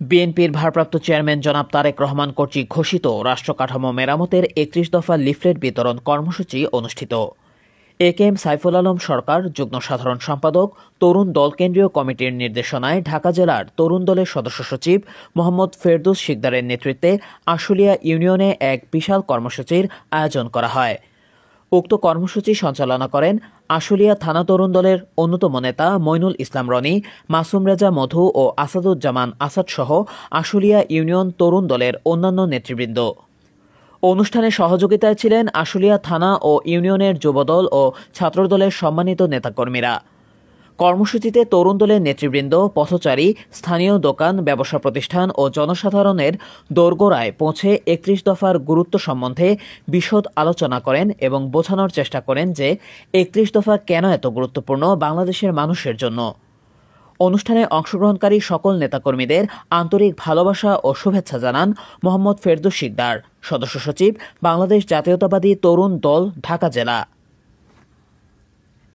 বিএনপির ভারপ্রাপ্ত চেয়ারম্যান জনাব তারেক রহমান কর্তৃক ঘোষিত রাষ্ট্র কাঠামো মেরামতের ৩১ দফা লিফলেট বিতরণ কর্মসূচি অনুষ্ঠিত। এ কে এম সাইফুল আলম সরকার, যুগ্ম সাধারণ সম্পাদক, তরুণ দল কেন্দ্রীয় কমিটির নির্দেশনায় ঢাকা জেলার তরুণ দলের সদস্য সচিব মোহাম্মদ ফেরদৌস শিকদারের নেতৃত্বে আশুলিয়া ইউনিয়নে এক বিশাল কর্মসূচির আয়োজন করা হয়। উক্ত কর্মসূচি সঞ্চালনা করেন আশুলিয়া থানা তরুণ দলের অন্যতম নেতা মইনুল ইসলাম রনি, মাসুম রেজা মধু ও আসাদুজ্জামান আসাদ সহ আশুলিয়া ইউনিয়ন তরুণ দলের অন্যান্য নেতৃবৃন্দ। অনুষ্ঠানে সহযোগিতায় ছিলেন আশুলিয়া থানা ও ইউনিয়নের যুবদল ও ছাত্রদলের সম্মানিত নেতাকর্মীরা। কর্মসূচিতে তরুণ দলের নেতৃবৃন্দ, পথচারী, স্থানীয় দোকান, ব্যবসা প্রতিষ্ঠান ও জনসাধারণের দোরগোড়ায় পৌঁছে ৩১ দফার গুরুত্ব সম্বন্ধে বিশদ আলোচনা করেন এবং বোঝানোর চেষ্টা করেন যে ৩১ দফা কেন এত গুরুত্বপূর্ণ বাংলাদেশের মানুষের জন্য। অনুষ্ঠানে অংশগ্রহণকারী সকল নেতাকর্মীদের আন্তরিক ভালোবাসা ও শুভেচ্ছা জানান মোহাম্মদ ফেরদৌস শিকদার, সদস্য সচিব, বাংলাদেশ জাতীয়তাবাদী তরুণ দল, ঢাকা জেলা।